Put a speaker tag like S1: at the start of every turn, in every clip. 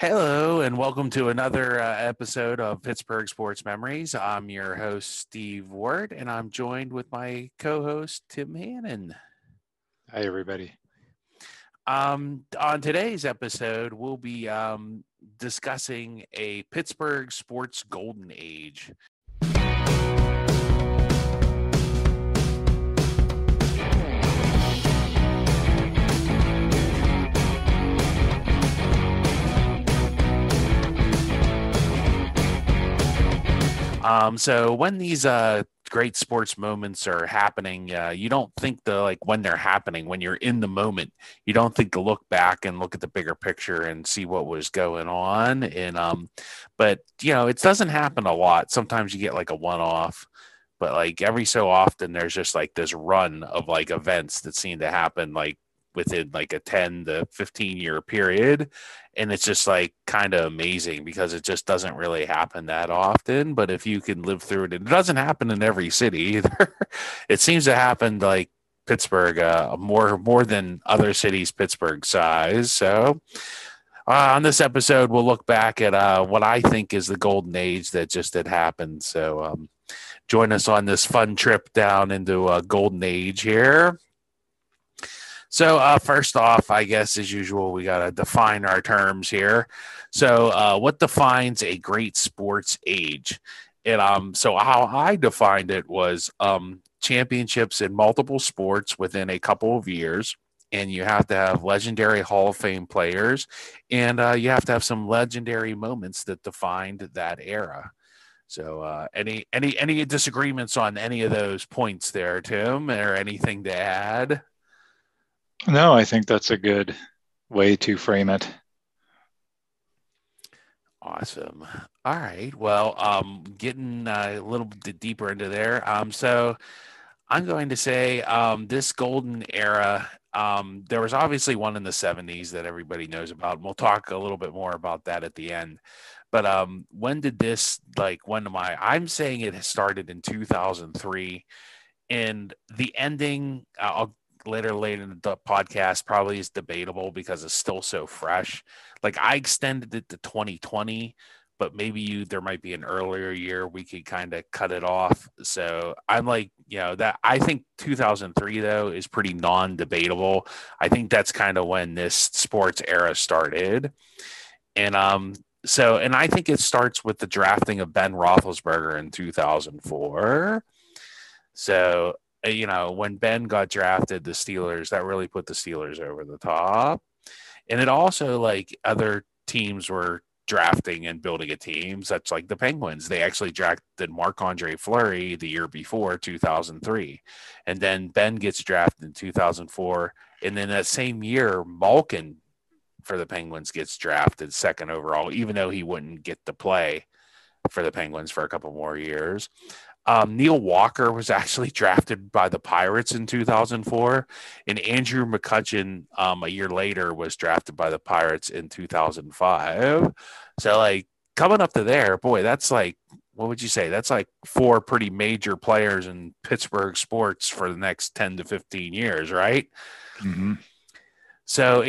S1: Hello, and welcome to another episode of Pittsburgh Sports Memories. I'm your host, Steve Ward, and I'm joined with my co host, Tim Hannon.
S2: Hi, everybody.
S1: On today's episode, we'll be discussing a Pittsburgh sports golden age. So when these great sports moments are happening, you don't think when they're happening, when you're in the moment, you don't think to look back and look at the bigger picture and see what was going on. But it doesn't happen a lot. Sometimes you get like a one off, but like every so often, there's just like this run of like events that seem to happen like within like a 10 to 15-year period, and it's just like kind of amazing because it just doesn't really happen that often. But if you can live through it doesn't happen in every city either. It seems to happen like Pittsburgh, more than other cities Pittsburgh size. So on this episode, we'll look back at what I think is the golden age that just had happened. So join us on this fun trip down into a golden age here. So first off, I guess as usual, we got to define our terms here. So what defines a great sports age? So how I defined it was championships in multiple sports within a couple of years, and you have to have legendary Hall of Fame players, and you have to have some legendary moments that defined that era. So, any disagreements on any of those points there, Tim, or anything to add?
S2: No, I think that's a good way to frame it.
S1: Awesome. All right. Well, getting a little bit deeper into there. So I'm going to say this golden era. There was obviously one in the 70s that everybody knows about. And we'll talk a little bit more about that at the end. But when did this I'm saying it started in 2003, and the ending. I'll later in the podcast probably is debatable because it's still so fresh. Like I extended it to 2020, but maybe there might be an earlier year we could kind of cut it off. So I'm like, that I think 2003 though is pretty non-debatable. I think that's kind of when this sports era started. And and I think it starts with the drafting of Ben Roethlisberger in 2004. So, when Ben got drafted, the Steelers, that really put the Steelers over the top. And it also, like, other teams were drafting and building a team, such like the Penguins. They actually drafted Marc-Andre Fleury the year before, 2003. And then Ben gets drafted in 2004. And then that same year, Malkin for the Penguins gets drafted second overall, even though he wouldn't get to play for the Penguins for a couple more years. Neil Walker was actually drafted by the Pirates in 2004, and Andrew McCutchen a year later was drafted by the Pirates in 2005. So, like, coming up to there, boy, that's like, what would you say? That's like four pretty major players in Pittsburgh sports for the next 10 to 15 years, right?
S2: Mm-hmm.
S1: So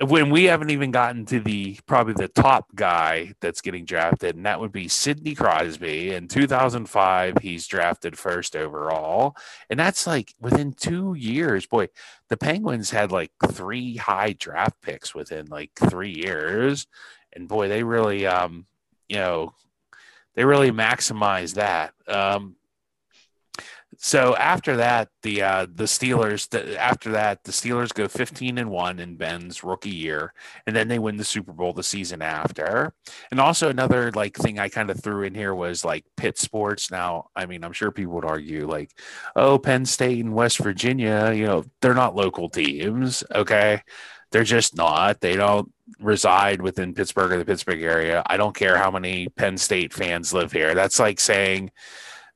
S1: when we haven't even gotten to probably the top guy that's getting drafted, and that would be Sidney Crosby. In 2005, he's drafted first overall, and that's like within 2 years. Boy, the Penguins had like three high draft picks within like 3 years, and boy, they really they really maximized that. So after that, the Steelers. The Steelers go 15-1 in Ben's rookie year, and then they win the Super Bowl the season after. And also another like thing I kind of threw in here was like Pitt sports. Now, I mean, I'm sure people would argue like, oh, Penn State and West Virginia, they're not local teams. Okay, they're just not. They don't reside within Pittsburgh or the Pittsburgh area. I don't care how many Penn State fans live here. That's like saying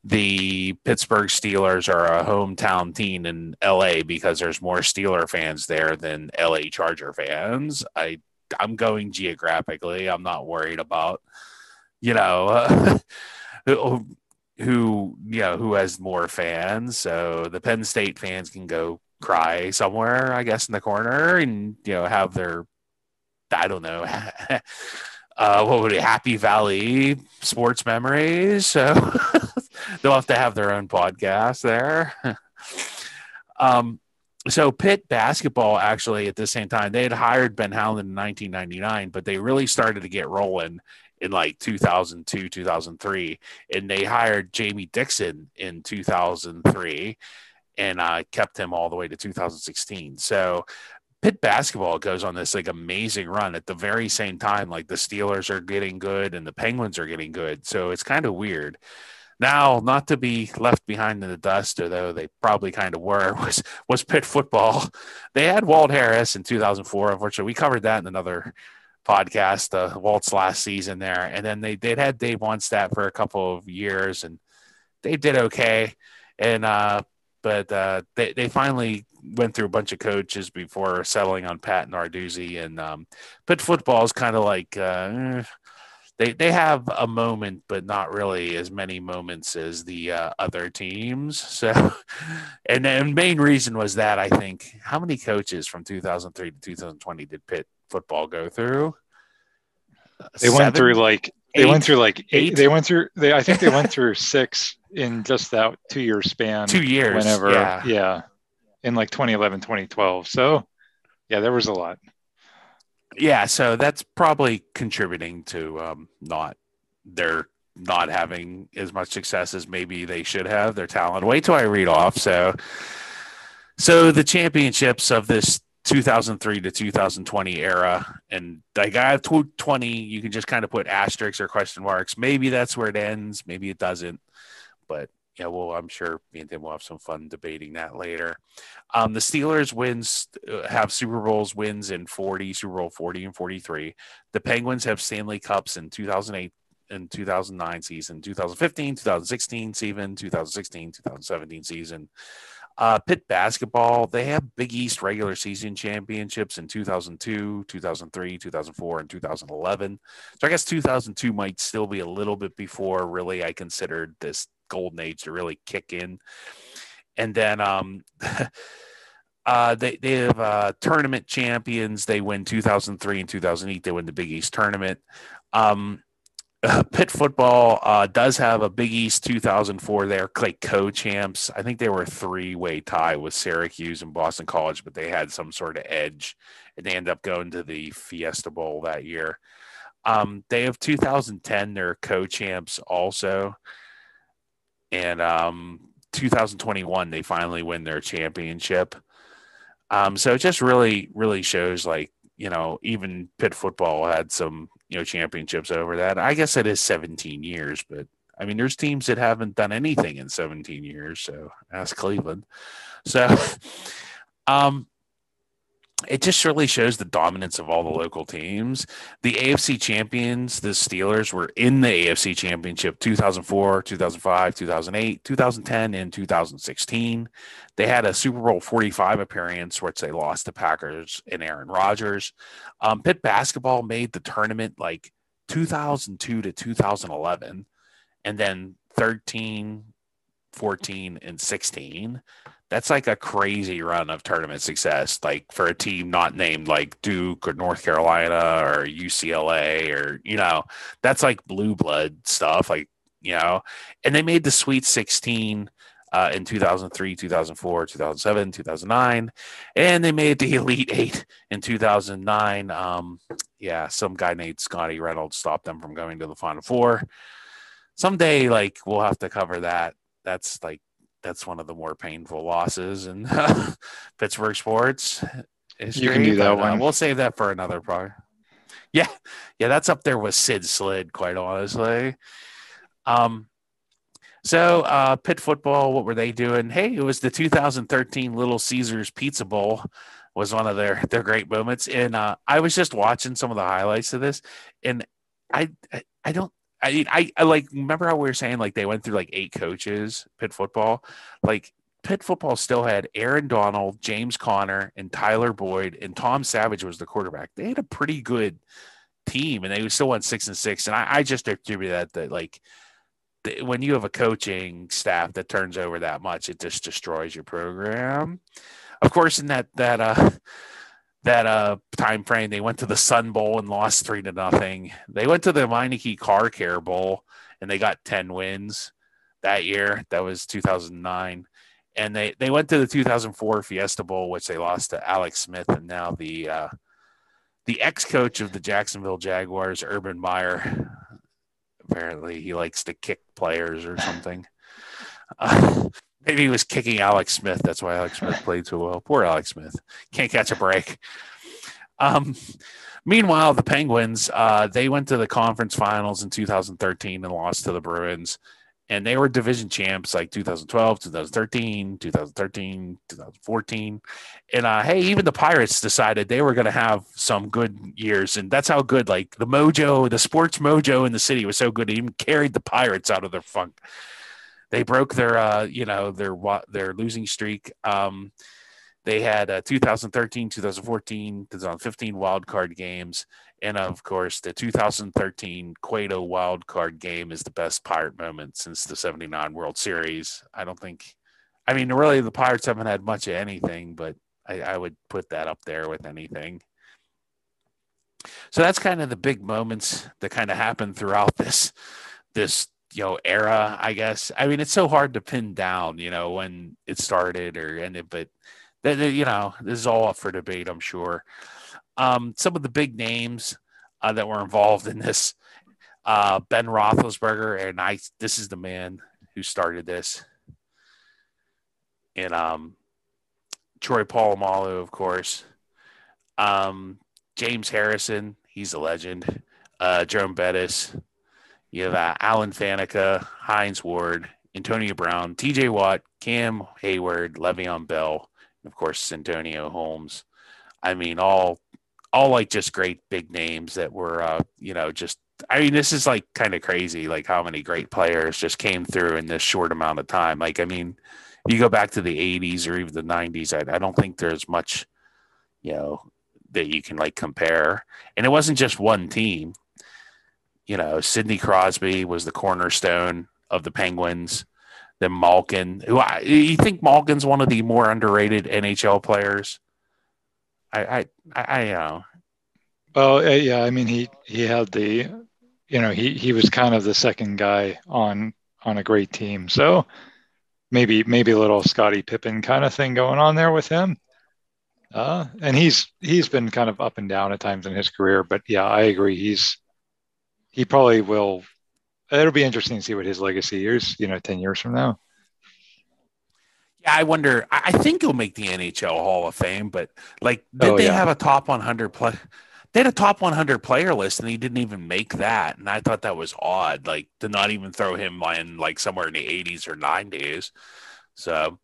S1: the Pittsburgh Steelers are a hometown team in LA because there's more Steeler fans there than LA Charger fans. I'm going geographically. I'm not worried about who who has more fans. So the Penn State fans can go cry somewhere, I guess, in the corner and have I don't know, what would it, Happy Valley Sports Memories. So they'll have to have their own podcast there. um, so Pitt basketball actually at the same time, they had hired Ben Howland in 1999, but they really started to get rolling in like 2002, 2003, and they hired Jamie Dixon in 2003 and kept him all the way to 2016. So Pitt basketball goes on this like amazing run at the very same time. Like the Steelers are getting good and the Penguins are getting good. So it's kind of weird. Now, not to be left behind in the dust, although they probably kind of were, was Pitt football. They had Walt Harris in 2004. Unfortunately, we covered that in another podcast, Walt's last season there. And then they'd had Dave Wannstedt for a couple of years, and they did okay. And but they finally went through a bunch of coaches before settling on Pat Narduzzi. And Pitt football is kind of like they have a moment, but not really as many moments as the other teams. So, and the main reason was that I think how many coaches from 2003 to 2020 did Pitt football go through?
S2: They went through like
S1: eight,
S2: eight. They went through. I think they went through 6 in just that 2-year span.
S1: 2 years.
S2: Whenever, yeah, in like 2011, 2012. So, yeah, there was a lot.
S1: Yeah, so that's probably contributing to they're not having as much success as maybe they should have. Their talent. Wait till I read off. So the championships of this 2003 to 2020 era, and like I have 20, you can just kind of put asterisks or question marks. Maybe that's where it ends. Maybe it doesn't. But yeah, well, I'm sure me and Tim will have some fun debating that later. The Steelers have Super Bowls wins in 40, Super Bowl 40 and 43. The Penguins have Stanley Cups in 2008 and 2009 season, 2015, 2016 season, 2016, 2017 season. Pitt basketball, they have Big East regular season championships in 2002, 2003, 2004, and 2011. So I guess 2002 might still be a little bit before really I considered this golden age to really kick in. And then they have tournament champions. They win 2003 and 2008. They win the Big East tournament. Pitt football does have a Big East 2004. They're like co-champs. I think they were a 3-way tie with Syracuse and Boston College, but they had some sort of edge, and they end up going to the Fiesta Bowl that year. They have 2010. They're co-champs also. And 2021, they finally win their championship. So it just really, really shows like, even Pitt football had some, championships over that. I guess it is 17 years, but I mean, there's teams that haven't done anything in 17 years. So ask Cleveland. So, it just really shows the dominance of all the local teams. The AFC champions, the Steelers, were in the AFC championship 2004, 2005, 2008, 2010, and 2016. They had a Super Bowl 45 appearance, which they lost to Packers and Aaron Rodgers. Pitt basketball made the tournament like 2002 to 2011, and then 13, 14, and 16. That's like a crazy run of tournament success, like for a team not named like Duke or North Carolina or UCLA or, that's like blue blood stuff, like, and they made the Sweet 16 in 2003, 2004, 2007, 2009, and they made the Elite 8 in 2009. Some guy named Scotty Reynolds stopped them from going to the Final Four. Someday, like, we'll have to cover that. That's one of the more painful losses in Pittsburgh sports history.
S2: You can do that one.
S1: We'll save that for another part. Yeah, that's up there with Sid Slid, quite honestly. So Pitt football, what were they doing? Hey, it was the 2013 Little Caesars Pizza Bowl was one of their great moments. And I was just watching some of the highlights of this, and I like remember how we were saying like they went through like 8 coaches, Pitt football. Like Pitt football still had Aaron Donald, James Conner, and Tyler Boyd, and Tom Savage was the quarterback. They had a pretty good team, and they still went 6-6. And I just attribute that like when you have a coaching staff that turns over that much, it just destroys your program. Of course, in that that time frame. They went to the Sun Bowl and lost 3-0. They went to the Meineke Car Care Bowl and they got 10 wins that year. That was 2009. And they went to the 2004 Fiesta Bowl, which they lost to Alex Smith, and now the ex-coach of the Jacksonville Jaguars, Urban Meyer. Apparently, he likes to kick players or something. Maybe he was kicking Alex Smith. That's why Alex Smith played so well. Poor Alex Smith. Can't catch a break. Meanwhile, the Penguins, they went to the conference finals in 2013 and lost to the Bruins. And they were division champs like 2012, 2013, 2014. And hey, even the Pirates decided they were going to have some good years. And that's how good, like the mojo, the sports mojo in the city was so good. It even carried the Pirates out of their funk. They broke their, their losing streak. They had 2013, 2014, 2015 wild card games. And of course, the 2013 Cueto wild card game is the best Pirate moment since the 79 World Series. Really, the Pirates haven't had much of anything, but I would put that up there with anything. So that's kind of the big moments that kind of happened throughout this era, I guess. I mean, it's so hard to pin down, when it started or ended, but this is all up for debate, I'm sure. Some of the big names that were involved in this, Ben Roethlisberger, and this is the man who started this. And Troy Polamalu, of course. James Harrison, he's a legend. Jerome Bettis. You have Alan Faneca, Hines Ward, Antonio Brown, T.J. Watt, Cam Hayward, Le'Veon Bell, and of course, Antonio Holmes. I mean, all like just great big names that were, this is like kind of crazy, like how many great players just came through in this short amount of time. Like, I mean, if you go back to the 80s or even the 90s, I don't think there's much, that you can like compare. And it wasn't just one team. Sidney Crosby was the cornerstone of the Penguins. Then Malkin, you think Malkin's one of the more underrated NHL players? I
S2: Well, yeah. I mean, he had the, he was kind of the second guy on a great team. So maybe a little Scottie Pippen kind of thing going on there with him. And he's been kind of up and down at times in his career, but yeah, I agree. He probably will. It'll be interesting to see what his legacy is, 10 years from now.
S1: Yeah, I wonder. I think he'll make the NHL Hall of Fame, but like, did they have a top 100 play? They had a top 100 player list, and he didn't even make that. And I thought that was odd, like to not even throw him in like somewhere in the 80s or 90s. So,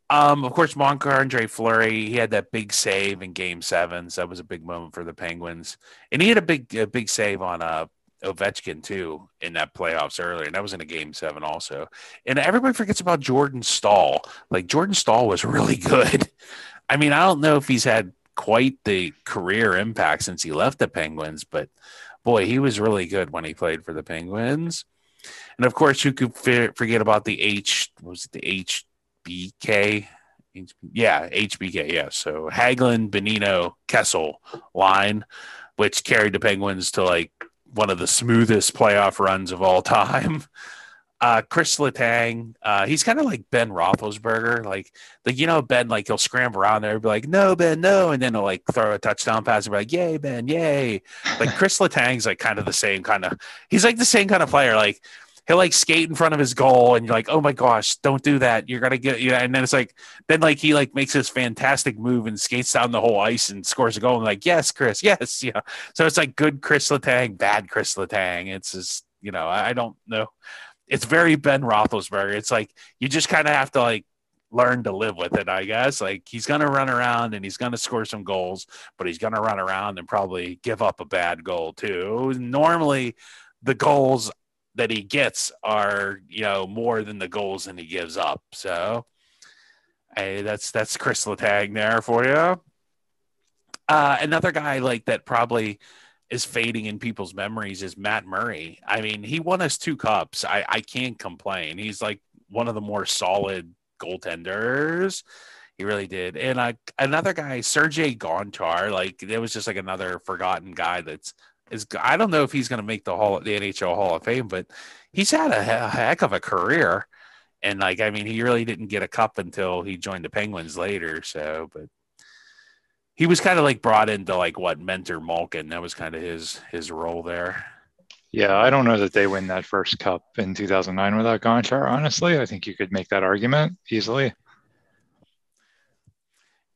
S1: of course, Marc-Andre Fleury, he had that big save in Game 7. So that was a big moment for the Penguins, and he had a big save on Ovechkin too in that playoffs earlier, and that was in a Game 7 also. And everybody forgets about Jordan Staal. Like, Jordan Staal was really good. I mean, I don't know if he's had quite the career impact since he left the Penguins, but boy, he was really good when he played for the Penguins. And of course, you could forget about the HBK? Yeah, HBK. Yeah. So Hagelin, Bonino, Kessel line, which carried the Penguins to like one of the smoothest playoff runs of all time. Chris Letang, he's kind of like Ben Roethlisberger. Like, Ben, like he'll scramble around there and be like, no, Ben, no. And then he'll like throw a touchdown pass and be like, yay, Ben, yay. Like Chris Letang's like kind of the same kind of, he's like the same kind of player. Like, he'll like skate in front of his goal and you're like, oh my gosh, don't do that. You're going to get, And then it's like, then like he like makes this fantastic move and skates down the whole ice and scores a goal. And like, yes, Chris, yes. Yeah. So it's like good Chris Letang, bad Chris Letang. It's just, I don't know. It's very Ben Roethlisberger. It's like, you just kind of have to like learn to live with it, I guess. Like, he's going to run around and he's going to score some goals, but he's going to run around and probably give up a bad goal too. Normally the goals that he gets are, more than the goals that he gives up. So, hey, that's Chris Letang there for you. Another guy like that probably is fading in people's memories is Matt Murray. I mean, he won us 2 cups. I can't complain. He's like one of the more solid goaltenders. He really did. And another guy, Sergey Gonchar, like it was just like another forgotten guy I don't know if he's going to make the NHL Hall of Fame, but he's had a heck of a career. And like, I mean, he really didn't get a cup until he joined the Penguins later. So, but he was kind of like brought into like what mentor Malkin. That was kind of his role there.
S2: Yeah, I don't know that they win that first cup in 2009 without Gonchar. Honestly, I think you could make that argument easily.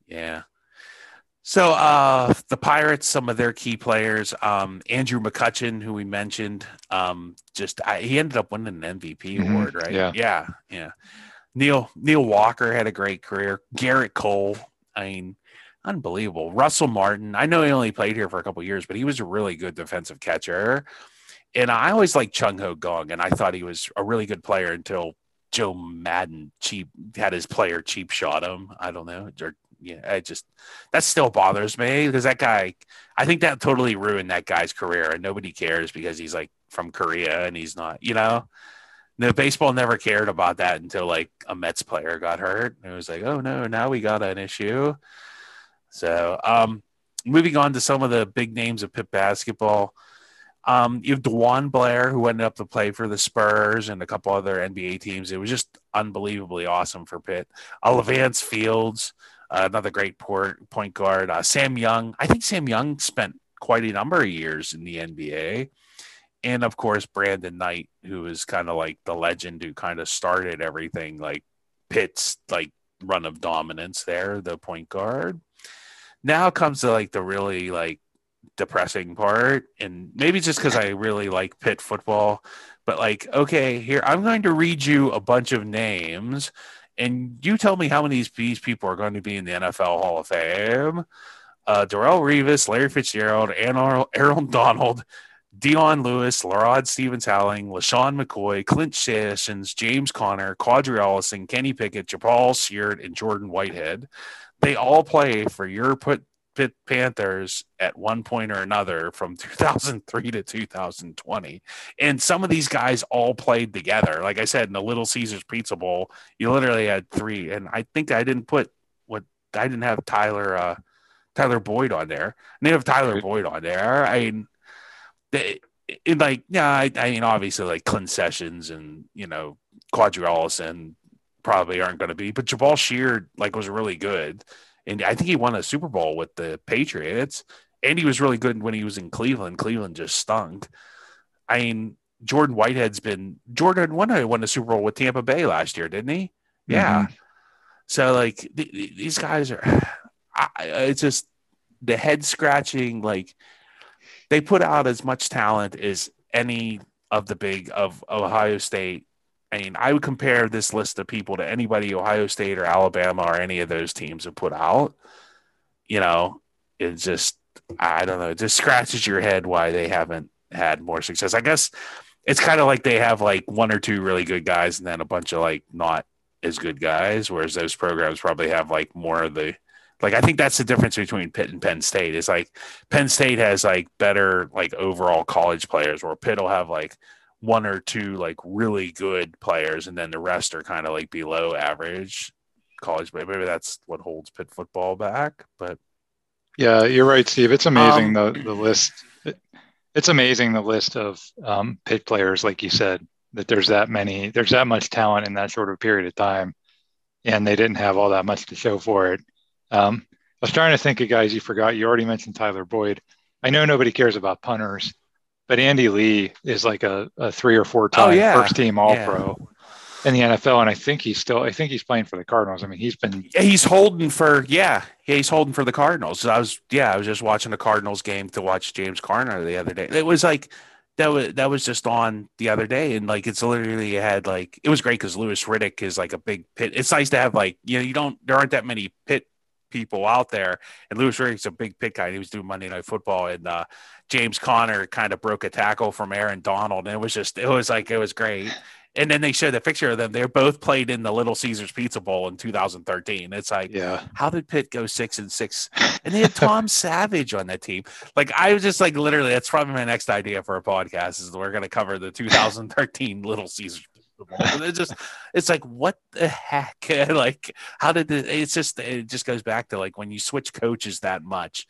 S1: Yeah. So the Pirates, some of their key players, Andrew McCutchen, who we mentioned, he ended up winning an MVP award, right?
S2: Yeah.
S1: Yeah. Neil Walker had a great career. Garrett Cole, I mean, unbelievable. Russell Martin, I know he only played here for a couple of years, but he was a really good defensive catcher. And I always liked Chung Ho Gong, and I thought he was a really good player until Joe Madden had his player cheap shot him. I don't know. Yeah, that still bothers me because that guy, I think that totally ruined that guy's career, and nobody cares because he's like from Korea and he's not, no, baseball never cared about that until like a Mets player got hurt. It was like, oh no, now we got an issue. So, moving on to some of the big names of Pitt basketball. You have DeJuan Blair, who ended up to play for the Spurs and a couple other NBA teams. It was just unbelievably awesome for Pitt. Levance Fields, another great point guard. Sam Young. I think Sam Young spent quite a number of years in the NBA. And, of course, Brandon Knight, who is kind of like the legend who kind of started everything, like Pitt's like run of dominance there, the point guard. Now comes to like the really like depressing part, and maybe just because I really like Pitt football, but like, okay, here I'm going to read you a bunch of names, and you tell me how many of these people are going to be in the NFL Hall of Fame. Darrelle Revis, Larry Fitzgerald, Aaron Donald, Dion Lewis, Larod Stevens-Howling, LaShawn McCoy, Clint Sessions, James Conner, Quadri Ellison, Kenny Pickett, Jabal Seard, and Jordan Whitehead. They all play for your Pitt Panthers at one point or another from 2003 to 2020. And some of these guys all played together. Like I said, in the Little Caesars Pizza Bowl, you literally had three. And I think I didn't have Tyler Boyd on there. And they have Tyler Boyd on there. I mean, I mean, obviously, like Clint Sessions and, Quadri Ellison probably aren't going to be, but Jabal Sheard, like, was really good. And I think he won a Super Bowl with the Patriots, and he was really good when he was in Cleveland. Cleveland just stunk. I mean, Jordan won a Super Bowl with Tampa Bay last year, didn't he? Yeah.
S2: Mm-hmm.
S1: So, like, these guys are it's just the head scratching, like, they put out as much talent as any of the big of Ohio State. I mean, I would compare this list of people to anybody Ohio State or Alabama or any of those teams have put out. It's just, I don't know, it just scratches your head why they haven't had more success. I guess it's kind of like they have like one or two really good guys and then a bunch of like not as good guys, whereas those programs probably have like more of the, like, I think that's the difference between Pitt and Penn State. Is like Penn State has like better like overall college players, where Pitt will have like one or two like really good players, and then the rest are kind of like below average college. But maybe that's what holds Pitt football back. But
S2: yeah, you're right, Steve. It's amazing the list. It's amazing the list of Pitt players, like you said, that there's that much talent in that short of a period of time, and they didn't have all that much to show for it. I was trying to think of guys you forgot. You already mentioned Tyler Boyd. I know nobody cares about punters, but Andy Lee is like a 3 or 4 time first team All-Pro in the NFL, and I think he's playing for the Cardinals. I mean, he's holding for
S1: the Cardinals. I was just watching a Cardinals game to watch James Conner the other day. It was like that was just on the other day, and like it's literally had like, it was great because Louis Riddick is like a big Pitt. It's nice to have like, there aren't that many Pitt people out there, and Louis Riddick's a big Pitt guy. He was doing Monday Night Football, and James Conner kind of broke a tackle from Aaron Donald, and it was great. And then they showed the picture of them. They both played in the Little Caesars Pizza Bowl in 2013. It's like, how did Pitt go 6-6? And they had Tom Savage on that team. Like, I was just like, literally, that's probably my next idea for a podcast is we're going to cover the 2013 Little Caesars Super Bowls. And it's like, what the heck? Like, how did it just goes back to like when you switch coaches that much,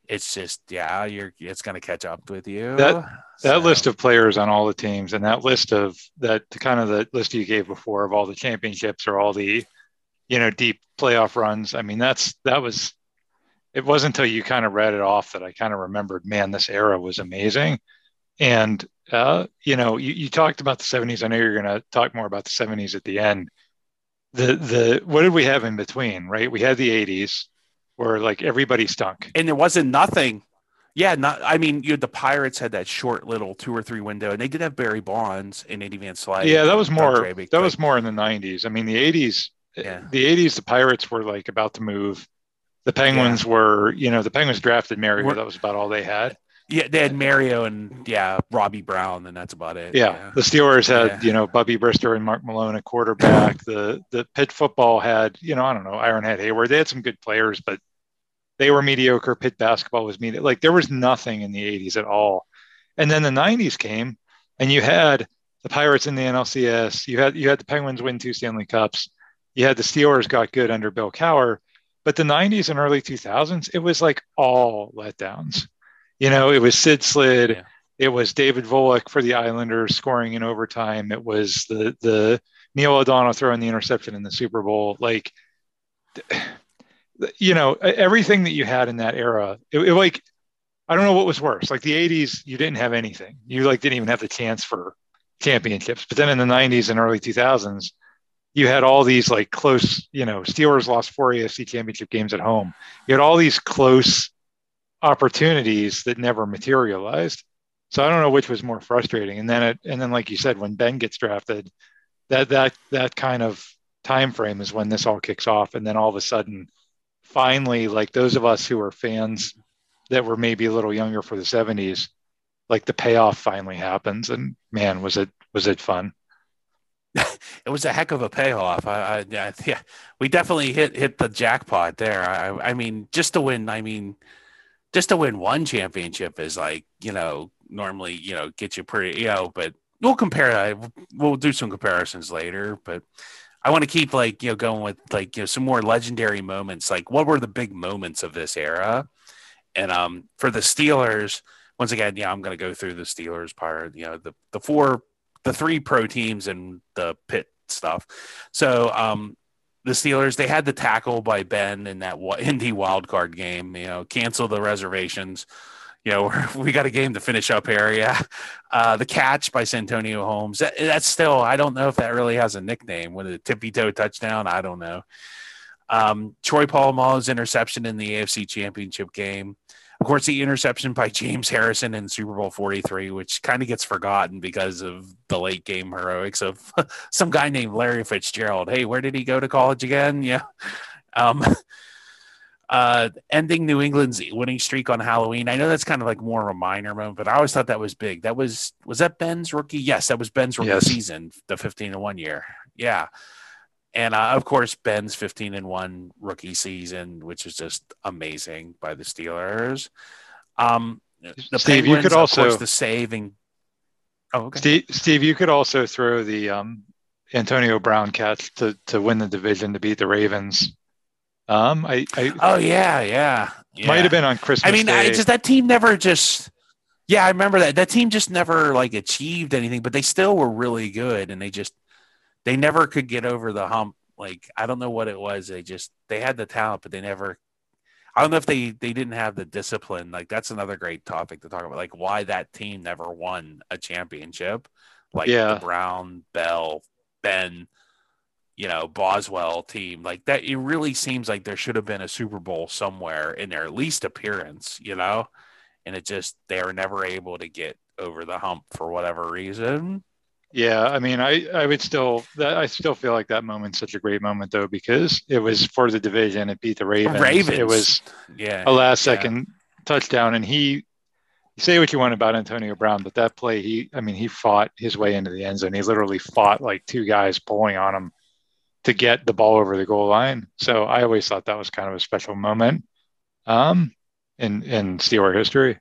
S1: it's just, yeah, it's going to catch up with
S2: That
S1: you.
S2: that
S1: So,
S2: list of players on all the teams and that list of that kind of the list you gave before of all the championships or all the, deep playoff runs. I mean, that was it wasn't until you kind of read it off that I kind of remembered, man, this era was amazing. And you talked about the 70s. I know you're going to talk more about the 70s at the end. The what did we have in between, right? We had the 80s where like everybody stunk.
S1: and there wasn't nothing. Yeah, not. I mean, the Pirates had that short little 2 or 3 window, and they did have Barry Bonds and Eddie Van
S2: Yeah,
S1: Slyke
S2: that was
S1: and Doug
S2: more
S1: Drabick,
S2: that
S1: but
S2: was more in the 90s. I mean, the 80s,
S1: yeah,
S2: the Pirates were like about to move. The
S1: yeah.
S2: Penguins were, the Penguins drafted Mario.
S1: We're,
S2: That was about all they had.
S1: yeah, they had Mario and Robbie Brown, and that's about it.
S2: Yeah,
S1: Yeah,
S2: the Steelers had,
S1: yeah.
S2: Bubby Brister and Mark Malone at quarterback. The Pitt football had, I don't know, Ironhead Hayward. They had some good players, but they were mediocre. Pitt basketball was mediocre. Like there was nothing in the 80s at all. And then the 90s came and you had the Pirates in the NLCS. You had the Penguins win 2 Stanley Cups. You had the Steelers got good under Bill Cowher. But the 90s and early 2000s, it was like all letdowns. It was Sid Slid.
S1: Yeah.
S2: It was David Volek for the Islanders scoring in overtime. It was the Neil O'Donnell throwing the interception in the Super Bowl. Like, everything that you had in that era, it like, I don't know what was worse. Like the 80s, you didn't have anything. You like didn't even have the chance for championships. But then in the 90s and early 2000s, you had all these like close, Steelers lost 4 AFC championship games at home. You had all these close opportunities that never materialized. So I don't know which was more frustrating. And then like you said, when Ben gets drafted, that kind of time frame is when this all kicks off. And then all of a sudden, finally, like those of us who are fans that were maybe a little younger for the 70s, like the payoff finally happens. And man, was it fun.
S1: It was a heck of a payoff. Yeah, we definitely hit the jackpot there. I mean, just to win. I mean, just to win one championship is like, normally, get you pretty, but we'll compare. We'll do some comparisons later, but I want to keep like, going with like, some more legendary moments. Like what were the big moments of this era? And for the Steelers, once again, I'm going to go through the Steelers part, the three pro teams and the Pitt stuff. So the Steelers, they had the tackle by Ben in that Indy wild card game, cancel the reservations. We got a game to finish up here. Yeah. The catch by Santonio Holmes. That's still, I don't know if that really has a nickname. With a tippy toe touchdown, I don't know. Troy Polamalu's interception in the AFC Championship game. Of course, the interception by James Harrison in Super Bowl 43, which kind of gets forgotten because of the late game heroics of some guy named Larry Fitzgerald. Hey, where did he go to college again? Yeah. Um, ending New England's winning streak on Halloween. I know that's kind of like more of a minor moment, but I always thought that was big. Was that Ben's rookie? Yes, that was Ben's rookie season, the 15-1 year. Yeah. And of course, Ben's 15-1 rookie season, which is just amazing by the Steelers. The
S2: Steve,
S1: Penguins,
S2: you could also,
S1: of course, the saving. Oh,
S2: okay. Steve, you could also throw the Antonio Brown catch to win the division to beat the Ravens.
S1: Oh yeah.
S2: Might have been on Christmas.
S1: I mean,
S2: Day.
S1: That team never just. Yeah, I remember that. That team just never like achieved anything, but they still were really good, and they never could get over the hump. Like, I don't know what it was. They had the talent, but they never, I don't know if they didn't have the discipline. Like, that's another great topic to talk about. Like, why that team never won a championship. Like the Brown, Bell, Ben, Boswell team. Like that, it really seems like there should have been a Super Bowl somewhere in their least appearance, and they were never able to get over the hump for whatever reason.
S2: Yeah, I mean, I still feel like that moment's such a great moment though, because it was for the division. It beat the Ravens. It was a last second touchdown, and you say what you want about Antonio Brown, but that play, he fought his way into the end zone. He literally fought like two guys pulling on him to get the ball over the goal line. So I always thought that was kind of a special moment in Steeler history.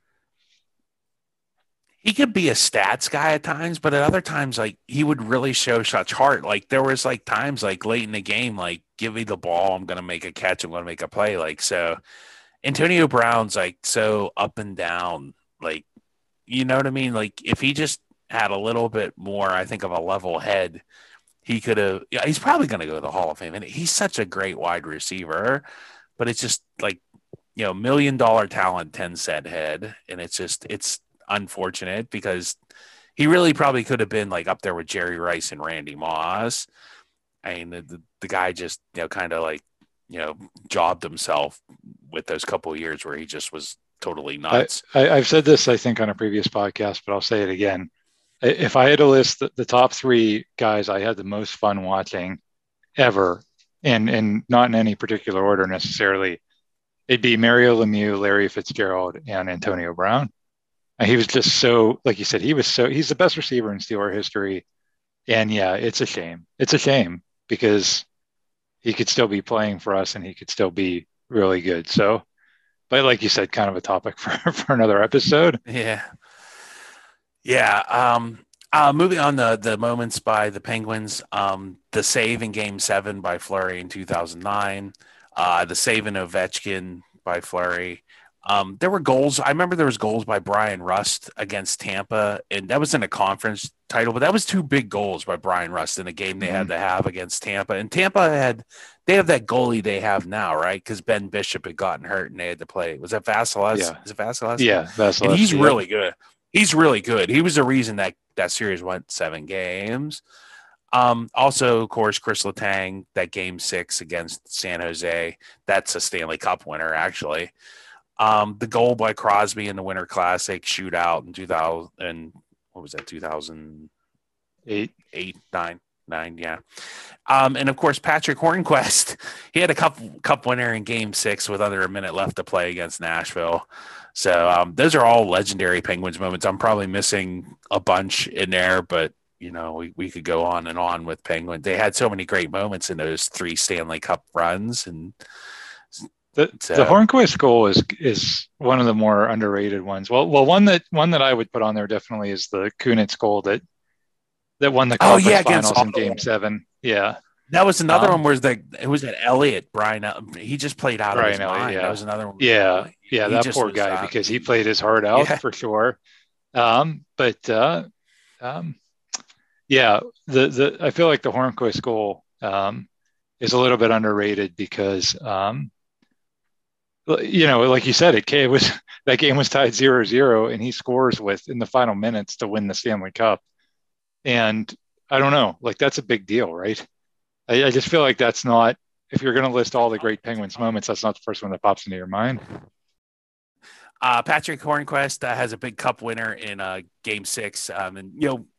S1: he could be a stats guy at times, but at other times, like he would really show such heart. Like there was like times like late in the game, like give me the ball, I'm gonna make a catch, I'm gonna make a play. Like so, Antonio Brown's like so up and down. Like you know what I mean? Like if he just had a little bit more, I think of a level head, he could have. Yeah, he's probably gonna go to the Hall of Fame, and he's such a great wide receiver. But it's just like $1 million talent, 10 set head, and it's unfortunate because he really probably could have been like up there with Jerry Rice and Randy Moss. I mean, the guy just kind of like jobbed himself with those couple of years where he just was totally nuts.
S2: I've said this, I think, on a previous podcast, but I'll say it again. If I had to list the top three guys I had the most fun watching ever, and not in any particular order necessarily, it'd be Mario Lemieux, Larry Fitzgerald, and Antonio Brown. And he was just so, like you said, he's the best receiver in Steeler history. And yeah, it's a shame. It's a shame because he could still be playing for us and he could still be really good. So, but like you said, kind of a topic for another episode.
S1: Yeah. Yeah. Moving on the moments by the Penguins, the save in Game 7 by Fleury in 2009, the save in Ovechkin by Fleury. There were goals. I remember there was goals by Brian Rust against Tampa, and that was in a conference title, but that was two big goals by Brian Rust in a game they had to have against Tampa. And they have that goalie they have now, right? Because Ben Bishop had gotten hurt and they had to play. Was that Vasilevsky?
S2: Yeah.
S1: Is it Vasilevsky?
S2: Yeah, Vasilevsky.
S1: And he's really good. He's really good. He was the reason that series went 7 games. Also, of course, Chris Letang, that Game 6 against San Jose. That's a Stanley Cup winner, actually. The goal by Crosby in the Winter Classic shootout in 2000 and what was that? 2008, 9, yeah. And of course, Patrick Hornquist, he had a cup winner in Game 6 with under a minute left to play against Nashville. So those are all legendary Penguins moments. I'm probably missing a bunch in there, but we could go on and on with Penguins. They had so many great moments in those 3 Stanley Cup runs, and
S2: the Hornquist goal is one of the more underrated ones. Well, one that I would put on there definitely is the Kunitz goal that won the conference finals in Game 7. Yeah.
S1: That was another one where it was at Elliott, Brian. He just played out of his mind.
S2: Yeah.
S1: That was another one.
S2: Yeah. That poor guy because he played his heart out for sure. I feel like the Hornquist goal is a little bit underrated because like you said, that game was tied 0-0 and he scores in the final minutes to win the Stanley Cup. And I don't know, like that's a big deal, right? I just feel like that's not, if you're going to list all the great Penguins moments, that's not the first one that pops into your mind.
S1: Patrick Hornquist has a big cup winner in Game 6. And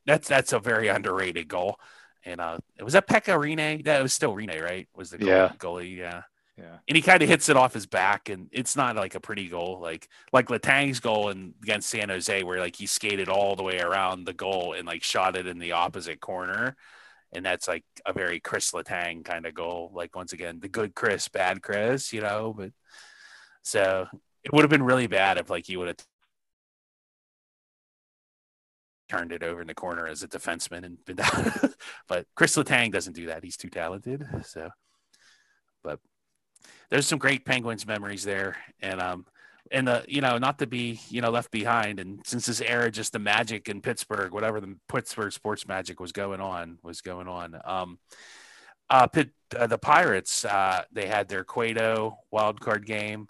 S1: that's a very underrated goal. And was that Pekka Rinne? That was still Rinne, right? Was the goalie? Yeah.
S2: Yeah.
S1: And he kind of hits it off his back, and it's not like a pretty goal, like Letang's goal against San Jose, where like he skated all the way around the goal and like shot it in the opposite corner, and that's like a very Chris Letang kind of goal. Like once again, the good Chris, bad Chris, But so it would have been really bad if like he would have turned it over in the corner as a defenseman and been down. But Chris Letang doesn't do that; he's too talented. So, but. There's some great Penguins memories there, and not to be left behind. And since this era, just the magic in Pittsburgh, whatever the Pittsburgh sports magic was going on. The Pirates, they had their Cueto wild card game.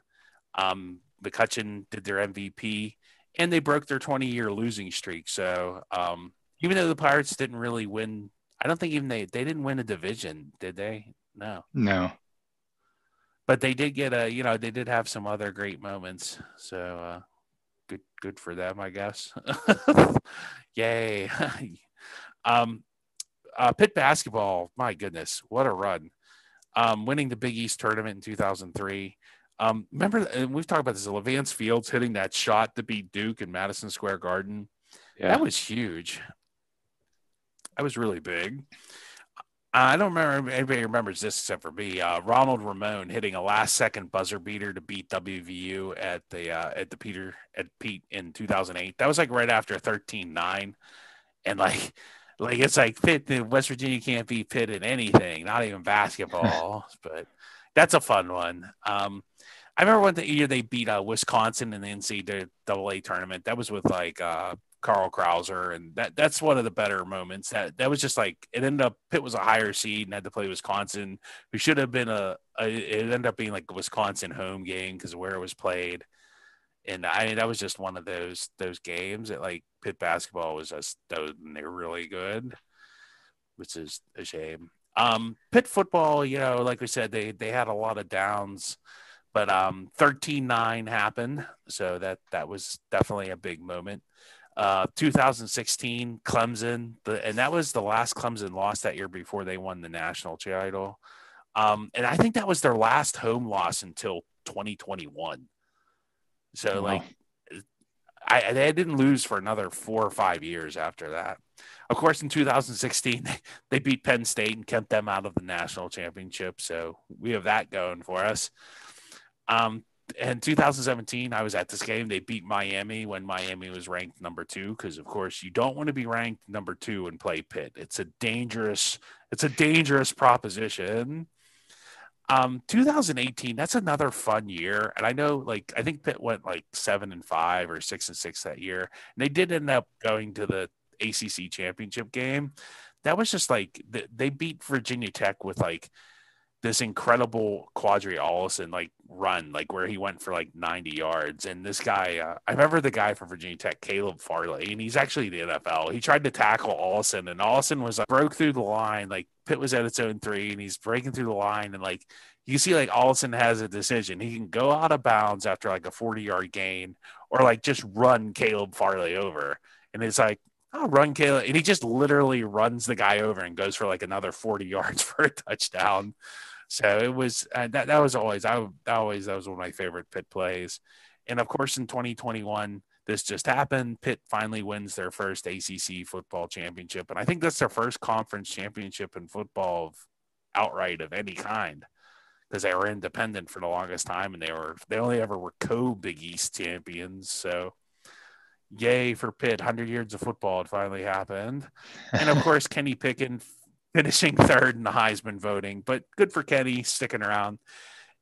S1: McCutcheon did their MVP, and they broke their 20-year losing streak. So even though the Pirates didn't really win, I don't think even they didn't win a division, did they?
S2: No.
S1: But they did get they did have some other great moments. So good for them, I guess. Yay. Pitt basketball, my goodness, what a run. Winning the Big East tournament in 2003. Remember, and we've talked about this, Levance Fields hitting that shot to beat Duke in Madison Square Garden. Yeah. That was huge. That was really big. I don't remember if anybody remembers this except for me. Ronald Ramon hitting a last-second buzzer beater to beat WVU at the Peter at Pete in 2008. That was like right after 13-9, and like it's like Pitt, West Virginia can't beat Pitt in anything, not even basketball. But that's a fun one. I remember when the year they beat Wisconsin in the NCAA tournament. That was with like Carl Krauser, and that's one of the better moments. That was just like it ended up. Pitt was a higher seed and had to play Wisconsin, who should have been it ended up being like a Wisconsin home game because of where it was played. And that was just one of those games that like Pitt basketball was just they're really good, which is a shame. Pitt football, like we said, they had a lot of downs, but 13-9 happened, so that was definitely a big moment. 2016 Clemson, and that was the last Clemson loss that year before they won the national title. And I think that was their last home loss until 2021. So
S2: Wow.
S1: like they didn't lose for another 4 or 5 years after that. Of course, in 2016, they beat Penn State and kept them out of the national championship. So we have that going for us. In 2017, I was at this game. They beat Miami when Miami was ranked number 2, because of course you don't want to be ranked number 2 and play Pitt. It's a dangerous proposition. 2018, that's another fun year. And I know, like, I think Pitt went like 7-5 or 6-6 that year. And they did end up going to the ACC championship game. That was just like, they beat Virginia Tech with like this incredible Quadri Allison like run, like where he went for like 90 yards. And this guy, I remember the guy from Virginia Tech, Caleb Farley, and he's actually the NFL. He tried to tackle Allison, and Allison was like broke through the line. Like Pitt was at its own 3, and he's breaking through the line, and like you see, like Allison has a decision. He can go out of bounds after like a 40-yard gain, or like just run Caleb Farley over. And it's like, I'll run Caleb, and he just literally runs the guy over and goes for like another 40 yards for a touchdown. So it was that was always that was one of my favorite Pitt plays. And of course, in 2021, this just happened. Pitt finally wins their first ACC football championship, and I think that's their first conference championship in football outright of any kind, because they were independent for the longest time, and they only ever were co-Big East champions. So yay for Pitt! 100 years of football, it finally happened. And of course, Kenny Pickett finishing third in the Heisman voting, but good for Kenny sticking around.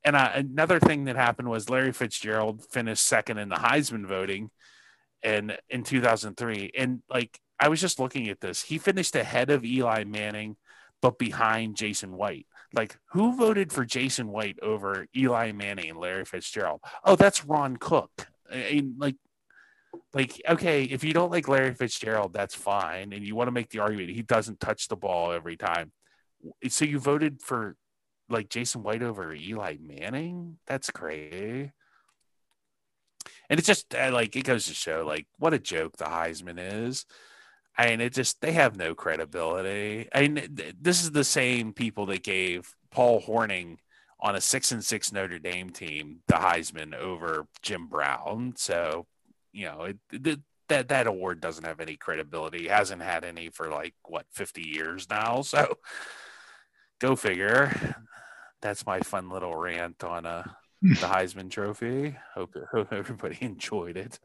S1: And another thing that happened was Larry Fitzgerald finished second in the Heisman voting and in 2003. And like I was just looking at this, he finished ahead of Eli Manning, but behind Jason White. Like, who voted for Jason White over Eli Manning and Larry Fitzgerald? Oh, that's Ron Cook. Like, okay, if you don't like Larry Fitzgerald, that's fine, and you want to make the argument he doesn't touch the ball every time. So you voted for like Jason White over Eli Manning? That's crazy. And it's just like it goes to show like what a joke the Heisman is. I mean, they have no credibility. I mean, this is the same people that gave Paul Hornung on a 6-6 Notre Dame team the Heisman over Jim Brown. So, that award doesn't have any credibility. It hasn't had any for like what 50 years now. So, go figure. That's my fun little rant on the Heisman Trophy. Hope everybody enjoyed it.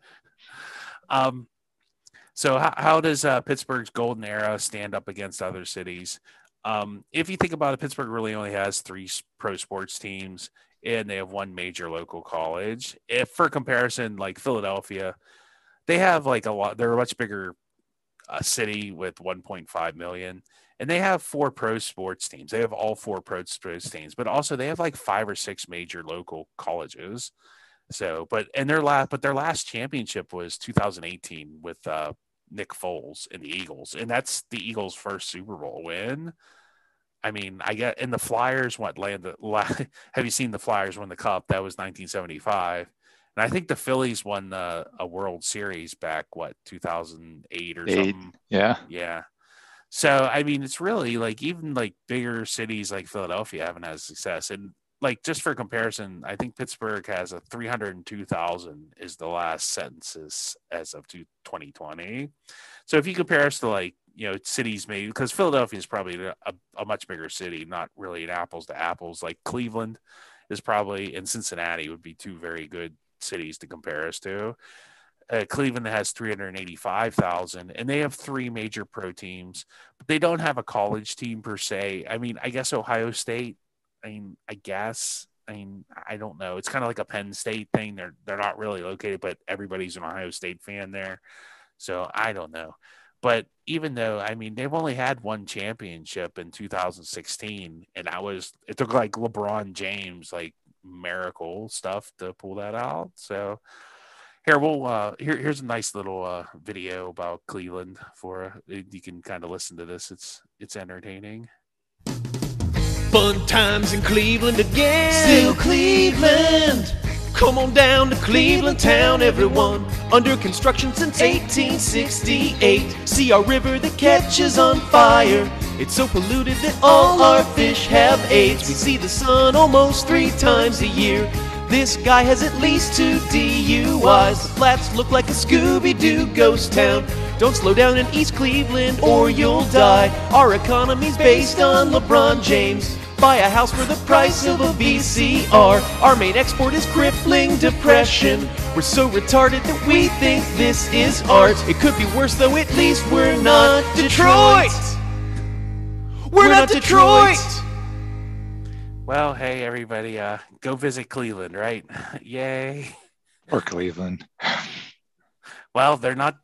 S1: So how does Pittsburgh's golden era stand up against other cities? If you think about it, Pittsburgh really only has 3 pro sports teams, and they have 1 major local college. If for comparison, like Philadelphia, they have like a lot. They're a much bigger city with 1.5 million, and they have 4 pro sports teams. They have all 4 pro sports teams, but also they have like 5 or 6 major local colleges. So, their last championship was 2018 with Nick Foles and the Eagles, and that's the Eagles' first Super Bowl win. I mean, I get and the Flyers have you seen the Flyers win the Cup? That was 1975, and I think the Phillies won a World Series back 2008 or something.
S2: Yeah.
S1: Yeah. So I mean, it's really like even like bigger cities like Philadelphia haven't had success, and like just for comparison, I think Pittsburgh has a 302,000 is the last census as of 2020. So if you compare us to like cities maybe, because Philadelphia is probably a much bigger city, not really an apples to apples. Like Cleveland is probably, and Cincinnati would be two very good cities to compare us to. Cleveland has 385,000, and they have three major pro teams, but they don't have a college team per se. I mean, I guess Ohio State. I guess. I don't know. It's kind of like a Penn State thing. They're not really located, but everybody's an Ohio State fan there. So I don't know. But even though, they've only had one championship in 2016, and it took like LeBron James, like miracle stuff to pull that out. So here's a nice little video about Cleveland for you can kind of listen to this. It's entertaining.
S3: Fun times in Cleveland again. Still Cleveland. Come on down to Cleveland town, everyone. Under construction since 1868. See our river that catches on fire. It's so polluted that all our fish have AIDS. We see the sun almost 3 times a year. This guy has at least 2 DUIs. The flats look like a Scooby-Doo ghost town. Don't slow down in East Cleveland or you'll die. Our economy's based on LeBron James. Buy a house for the price of a VCR. Our main export is crippling depression. We're so retarded that we think this is art. It could be worse though, at least we're not Detroit. We're not Detroit.
S1: Well, hey everybody, go visit Cleveland, right? Yay.
S2: Or Cleveland.
S1: Well, they're not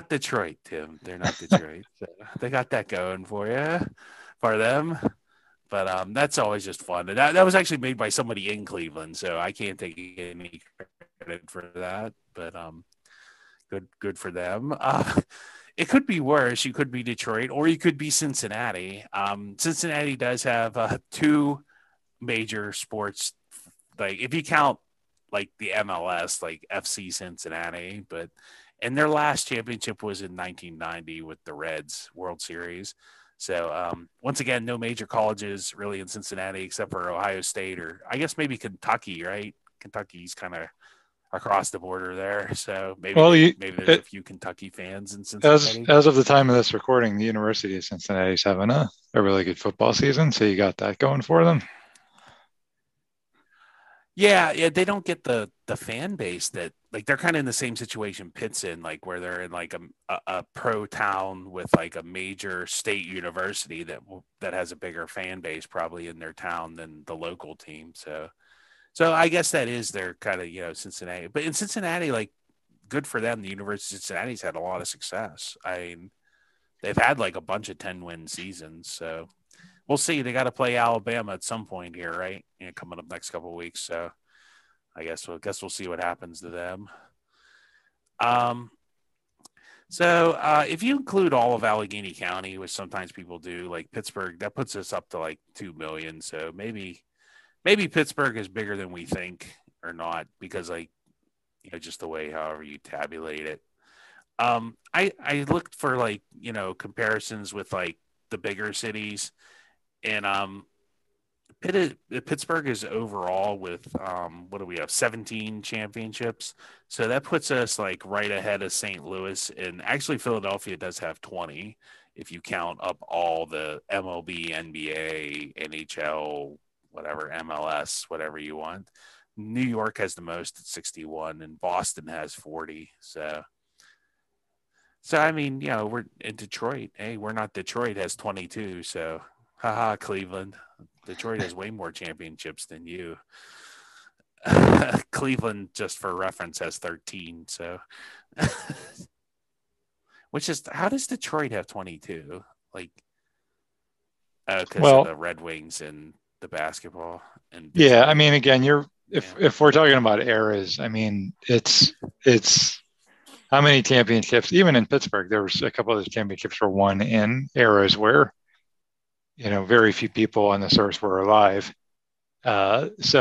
S1: Detroit, Tim. They're not Detroit. So they got that going for them. But that's always just fun. And that was actually made by somebody in Cleveland, so I can't take any credit for that. But good for them. It could be worse. You could be Detroit, or you could be Cincinnati. Cincinnati does have 2 major sports, like if you count like the MLS, like FC Cincinnati, and their last championship was in 1990 with the Reds World Series. So once again, no major colleges really in Cincinnati except for Ohio State, or I guess maybe Kentucky, right? Kentucky's kind of across the border there. So maybe there's a few Kentucky fans in Cincinnati.
S2: As of the time of this recording, the University of Cincinnati is having a really good football season. So you got that going for them.
S1: Yeah, they don't get the fan base that, like, they're kind of in the same situation Pitt's in, like where they're in like a pro town with like a major state university that has a bigger fan base probably in their town than the local team. So I guess that is their kind of, Cincinnati. But in Cincinnati, like, good for them. The University of Cincinnati's had a lot of success. They've had like a bunch of 10-win seasons. So we'll see. They got to play Alabama at some point here, right? Coming up next couple of weeks. So I guess we'll see what happens to them. So if you include all of Allegheny County, which sometimes people do, like Pittsburgh, that puts us up to like 2 million. So maybe Pittsburgh is bigger than we think, or not, because just the way, however you tabulate it. I looked for like, comparisons with like the bigger cities, and Pittsburgh is overall with what do we have, 17 championships. So that puts us like right ahead of St. Louis, and actually Philadelphia does have 20 if you count up all the MLB, NBA, NHL, whatever, MLS, whatever you want. New York has the most at 61, and Boston has 40. So we're in Detroit. Hey, we're not Detroit, has 22. So haha, Cleveland. Detroit has way more championships than you. Cleveland, just for reference, has 13. So, which is, how does Detroit have 22? Like, because of the Red Wings and the basketball. And Detroit.
S2: Yeah, again, if we're talking about eras, it's how many championships? Even in Pittsburgh, there was a couple of those championships were won in eras where, very few people on this earth were alive. It's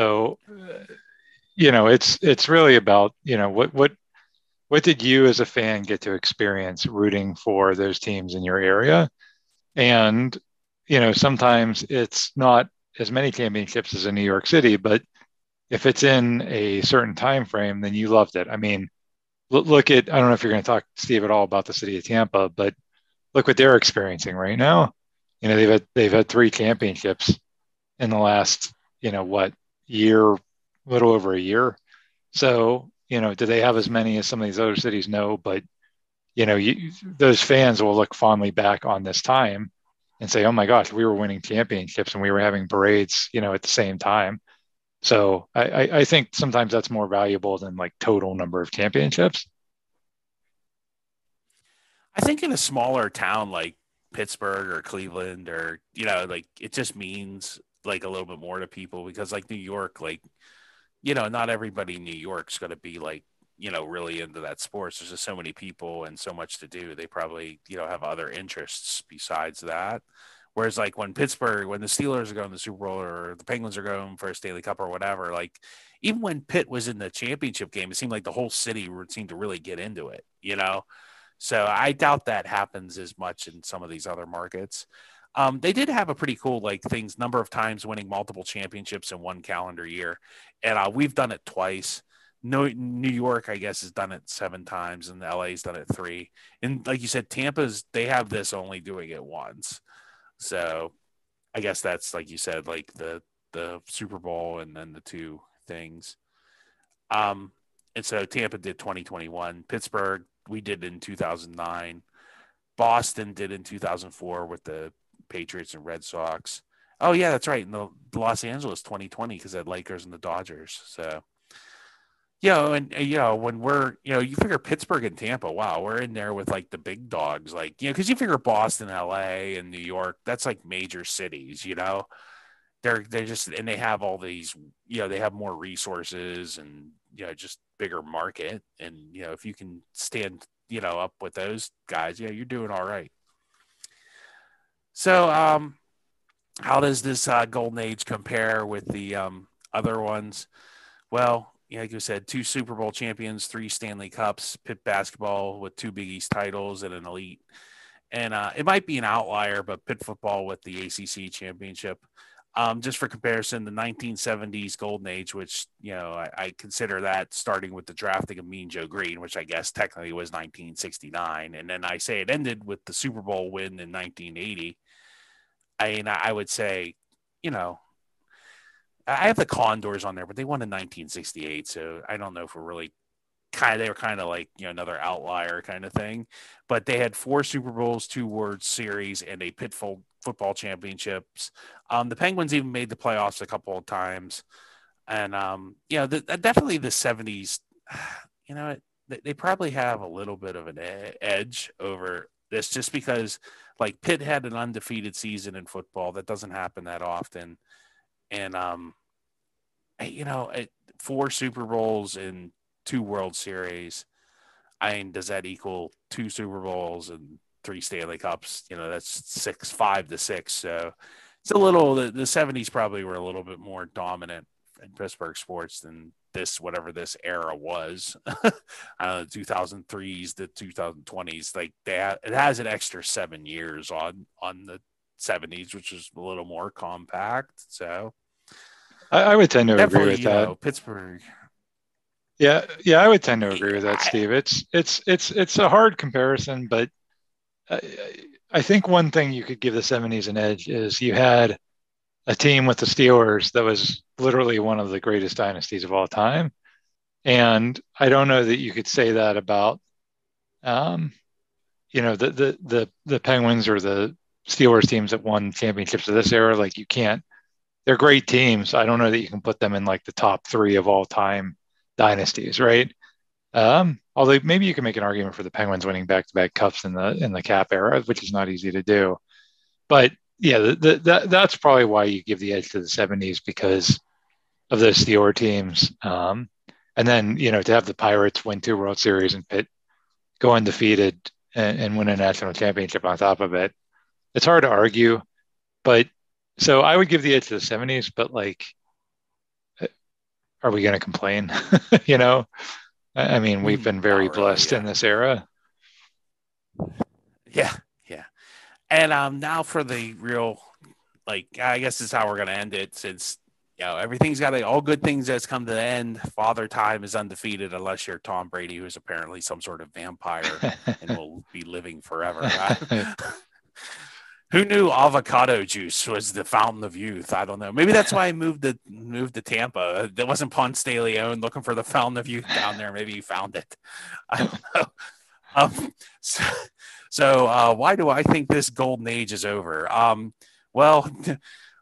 S2: really about, what did you as a fan get to experience rooting for those teams in your area? And, sometimes it's not as many championships as in New York City, but if it's in a certain time frame, then you loved it. Look at, I don't know if you're going to talk, Steve, at all about the city of Tampa, but look what they're experiencing right now. You know, they've had 3 championships in the last, year, little over a year. So, do they have as many as some of these other cities? No, but those fans will look fondly back on this time and say, "Oh my gosh, we were winning championships and we were having parades, at the same time." So I think sometimes that's more valuable than like total number of championships.
S1: I think in a smaller town like Pittsburgh or Cleveland or, like it just means like a little bit more to people because like New York, like, not everybody in New York's going to be like, really into that sports. There's just so many people and so much to do. They probably, have other interests besides that. Whereas like when Pittsburgh, when the Steelers are going to the Super Bowl or the Penguins are going for a Stanley Cup or whatever, like even when Pitt was in the championship game, it seemed like the whole city seemed to really get into it. So I doubt that happens as much in some of these other markets. They did have a pretty cool like things, number of times winning multiple championships in one calendar year, and we've done it twice. No, New York, I guess, has done it 7 times, and LA's done it 3. And like you said, they have this only doing it once. So I guess that's like you said, like the Super Bowl and then the 2 things. And so Tampa did 2021, Pittsburgh we did in 2009, Boston did in 2004 with the Patriots and Red Sox. Oh yeah, that's right. And the Los Angeles 2020 because they had Lakers and the Dodgers. So and when we're you figure Pittsburgh and Tampa, wow, we're in there with like the big dogs, like because you figure Boston, LA, and New York, that's like major cities. They're just and they have all these they have more resources and just bigger market, and if you can stand up with those guys, you're doing all right. So how does this golden age compare with the other ones? Well, like you said, 2 Super Bowl champions, 3 Stanley Cups, Pitt basketball with 2 Big East titles and an elite. And it might be an outlier, but Pitt football with the ACC championship. Just for comparison, the 1970s golden age, which, I consider that starting with the drafting of Mean Joe Green, which I guess technically was 1969. And then I say it ended with the Super Bowl win in 1980. I would say, I have the Condors on there, but they won in 1968. So I don't know if we're really they were kind of like, another outlier kind of thing, but they had 4 Super Bowls, 2 World Series, and a Pitt football championships. The Penguins even made the playoffs a couple of times. And, definitely the 70s, they probably have a little bit of an edge over this just because like Pitt had an undefeated season in football. That doesn't happen that often. And, 4 Super Bowls and 2 World Series. I mean, does that equal 2 Super Bowls and 3 Stanley Cups? That's 5 to 6. So it's a little, the 70s probably were a little bit more dominant in Pittsburgh sports than whatever this era was. 2003s, the 2020s, like it has an extra 7 years on the 70s, which is a little more compact. So
S2: I would tend to agree with that.
S1: Pittsburgh.
S2: Yeah, I would tend to agree with that, Steve. It's a hard comparison, but I think one thing you could give the 70s an edge is you had a team with the Steelers that was literally one of the greatest dynasties of all time. And I don't know that you could say that about, the Penguins or the Steelers teams that won championships of this era. Like you can't, they're great teams. I don't know that you can put them in like the top 3 of all time dynasties, right? Although maybe you can make an argument for the Penguins winning back-to-back cups in the Cap era, which is not easy to do. But yeah, that's probably why you give the edge to the 70s because of those Steelers teams. And then, to have the Pirates win 2 World Series and Pitt go undefeated and win a national championship on top of it. It's hard to argue, but so I would give the edge to the 70s, but like, are we going to complain? I mean, we've been very blessed in this era.
S1: Yeah. And now for the real, like, I guess this is how we're going to end it since everything's got all good things that's come to the end. Father Time is undefeated unless you're Tom Brady, who's apparently some sort of vampire and will be living forever. Who knew avocado juice was the fountain of youth? I don't know. Maybe that's why I moved to Tampa. There wasn't Ponce de Leon looking for the fountain of youth down there. Maybe he found it. I don't know. So why do I think this golden age is over? Well,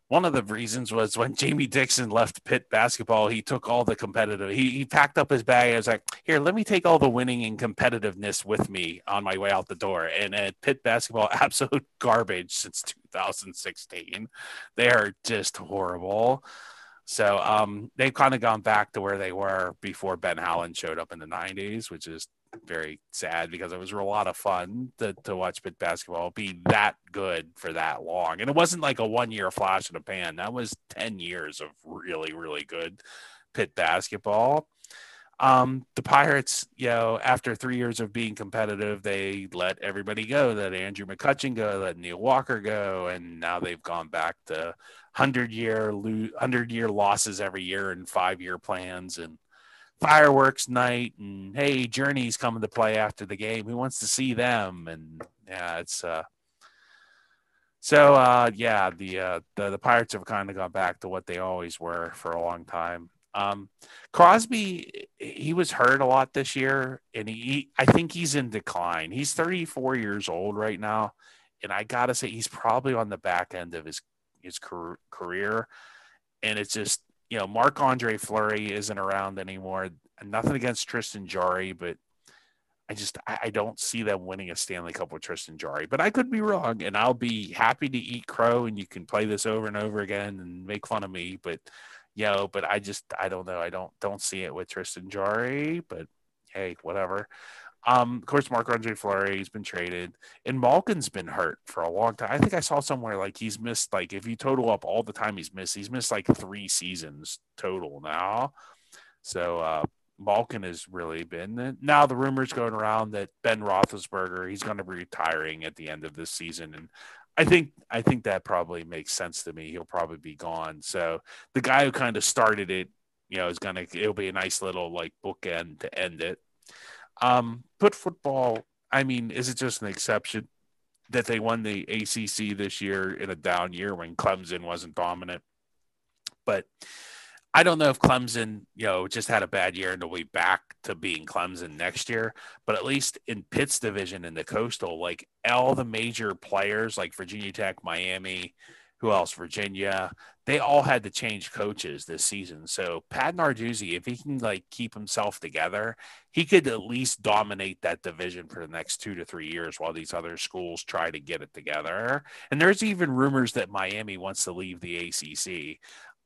S1: one of the reasons was when Jamie Dixon left Pitt basketball, he took all the competitive. He packed up his bag and was like, here, let me take all the winning and competitiveness with me on my way out the door. And at Pitt basketball, absolute garbage since 2016. They are just horrible. So they've kind of gone back to where they were before Ben Howland showed up in the 90s, which is very sad because it was a lot of fun to watch Pitt basketball be that good for that long. And it wasn't like a 1 year flash in the pan. That was 10 years of really, really good Pitt basketball. The Pirates, after 3 years of being competitive, they let everybody go. Let Andrew McCutchen go, let Neil Walker go, and now they've gone back to 100-year losses every year and 5-year plans and fireworks night, and hey, Journey's coming to play after the game. Who wants to see them? And it's the Pirates have kind of gone back to what they always were for a long time. Crosby, he was hurt a lot this year, and I think he's in decline. He's 34 years old right now, and I gotta say he's probably on the back end of his career, and it's just. Marc-Andre Fleury isn't around anymore. Nothing against Tristan Jarry, but I don't see them winning a Stanley Cup with Tristan Jarry. But I could be wrong, and I'll be happy to eat crow, and you can play this over and over again and make fun of me. But I don't know. I don't see it with Tristan Jarry. But hey, whatever. Of course, Marc-Andre Fleury, he's been traded, and Malkin's been hurt for a long time. I think I saw somewhere like he's missed, like if you total up all the time he's missed like 3 seasons total now. So Malkin has really been. Now the rumors going around that Ben Roethlisberger, he's going to be retiring at the end of this season, and I think that probably makes sense to me. He'll probably be gone. So the guy who kind of started it, it'll be a nice little like bookend to end it. Put football, I mean, is it just an exception that they won the ACC this year in a down year when Clemson wasn't dominant? But I don't know if Clemson, just had a bad year and they'll be back to being Clemson next year. But at least in Pitt's division in the Coastal, like all the major players like Virginia Tech, Miami, who else? Virginia. They all had to change coaches this season. So Pat Narduzzi, if he can like keep himself together, he could at least dominate that division for the next 2 to 3 years while these other schools try to get it together. And there's even rumors that Miami wants to leave the ACC.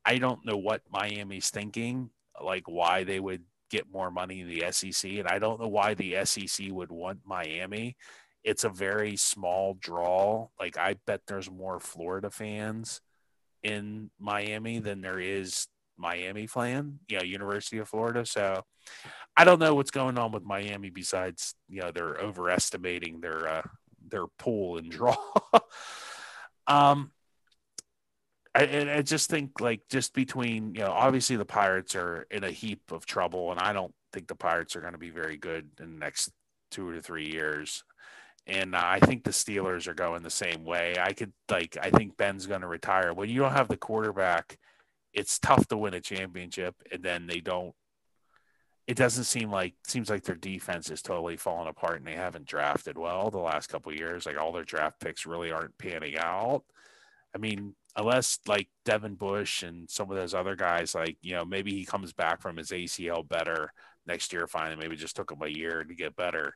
S1: I don't know what Miami's thinking, like why they would get more money in the SEC. And I don't know why the SEC would want Miami. It's a very small draw. Like I bet there's more Florida fans in Miami than there is Miami fan, University of Florida. So I don't know what's going on with Miami besides, they're overestimating their pool and draw. I just think like just between, obviously the Pirates are in a heap of trouble, and I don't think the Pirates are going to be very good in the next 2 to 3 years. And I think the Steelers are going the same way. I think Ben's going to retire. When you don't have the quarterback, it's tough to win a championship. And then it seems like their defense is totally falling apart, and they haven't drafted well the last couple of years. Like all their draft picks really aren't panning out. I mean, unless like Devin Bush and some of those other guys, like, maybe he comes back from his ACL better next year. Finally, maybe it just took him a year to get better.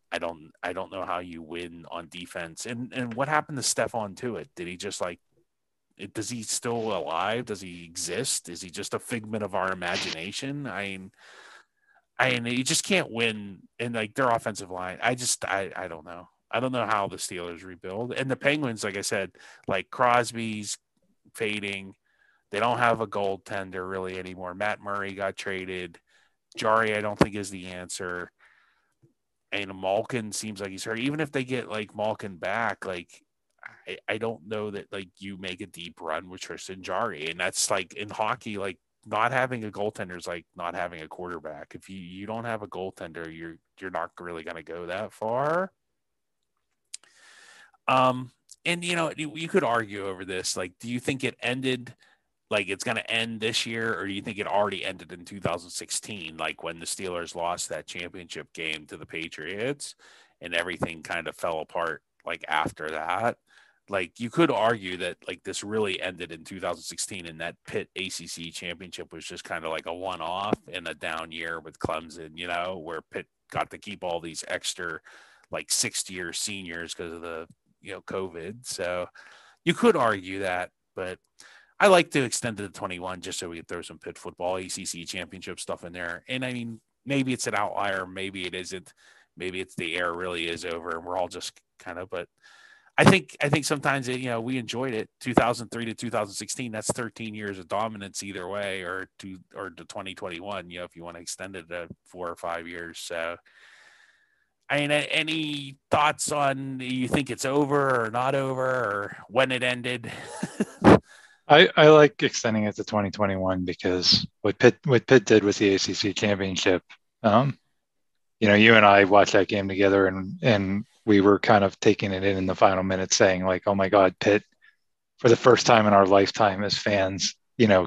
S1: I don't know how you win on defense. And what happened to Stephon Tuitt? Did he just does he still alive? Does he exist? Is he just a figment of our imagination? I mean, you just can't win in like their offensive line. I don't know. I don't know how the Steelers rebuild. And the Penguins, like I said, like Crosby's fading. They don't have a goaltender really anymore. Matt Murray got traded. Jarry, I don't think is the answer. And Malkin seems like he's hurt. Even if they get like Malkin back, like I don't know that like you make a deep run with Tristan Jarry, and that's like in hockey, like not having a goaltender is like not having a quarterback. If you don't have a goaltender, you're not really going to go that far. And you could argue over this. Like, do you think it ended? Like it's going to end this year, or do you think it already ended in 2016, like when the Steelers lost that championship game to the Patriots and everything kind of fell apart like after that? Like you could argue that like this really ended in 2016 and that Pitt ACC championship was just kind of like a one-off in a down year with Clemson, where Pitt got to keep all these extra like 6th-year seniors because of the, COVID. So you could argue that, but I like to extend it to 21 just so we could throw some Pitt football, ACC championship stuff in there. And I mean, maybe it's an outlier, maybe it isn't. Maybe it's the era really is over, and we're all just kind of. But I think sometimes we enjoyed it. 2003 to 2016. That's 13 years of dominance either way, or to 2021. If you want to extend it to 4 or 5 years. So, I mean, any thoughts on you think it's over or not over, or when it ended?
S2: I like extending it to 2021 because what Pitt did with the ACC championship, you and I watched that game together, and we were kind of taking it in the final minutes, saying like, "Oh my God, Pitt, for the first time in our lifetime as fans,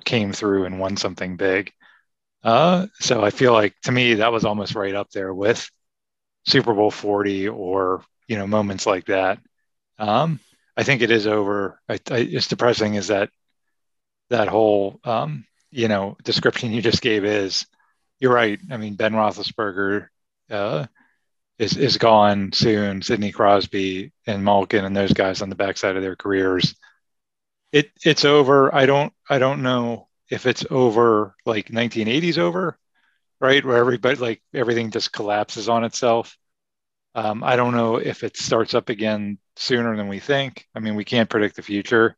S2: came through and won something big." So I feel like to me that was almost right up there with Super Bowl 40 or moments like that. I think it is over. It's depressing is that whole description you just gave is you're right. I mean, Ben Roethlisberger is gone soon. Sidney Crosby and Malkin and those guys on the backside of their careers. It's over. I don't know if it's over like 1980s over, right? Where everything just collapses on itself. I don't know if it starts up again sooner than we think. I mean, we can't predict the future.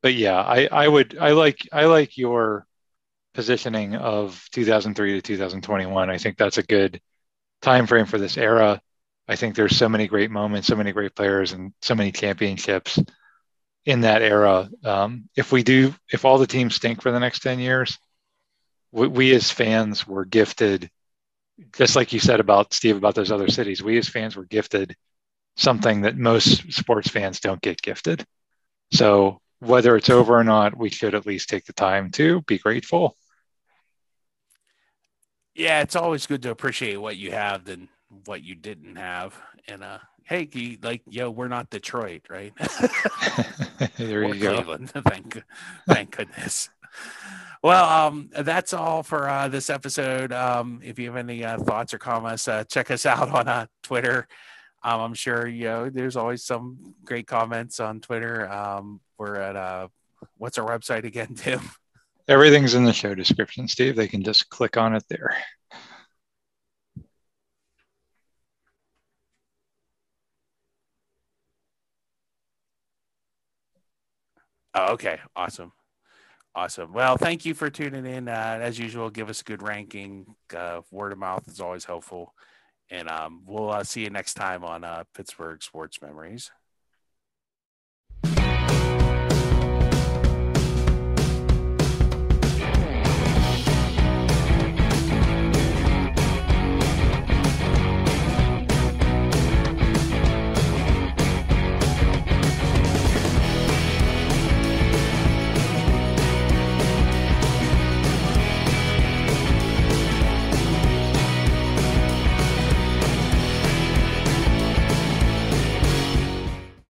S2: But yeah, I like your positioning of 2003 to 2021. I think that's a good time frame for this era. I think there's so many great moments, so many great players, and so many championships in that era. If all the teams stink for the next 10 years, we as fans were gifted, just like you said about Steve, about those other cities, we as fans were gifted something that most sports fans don't get gifted. So whether it's over or not, we should at least take the time to be grateful.
S1: Yeah, it's always good to appreciate what you have than what you didn't have. And hey, we're not Detroit, right?
S2: There you go.
S1: Cleveland. Thank goodness. Well, that's all for this episode. If you have any thoughts or comments, check us out on Twitter. I'm sure there's always some great comments on Twitter. We're at what's our website again, Tim?
S2: Everything's in the show description, Steve. They can just click on it there.
S1: Oh, okay. Awesome. Well, thank you for tuning in. As usual, give us a good ranking. Word of mouth is always helpful. And we'll see you next time on Pittsburgh Sports Memories.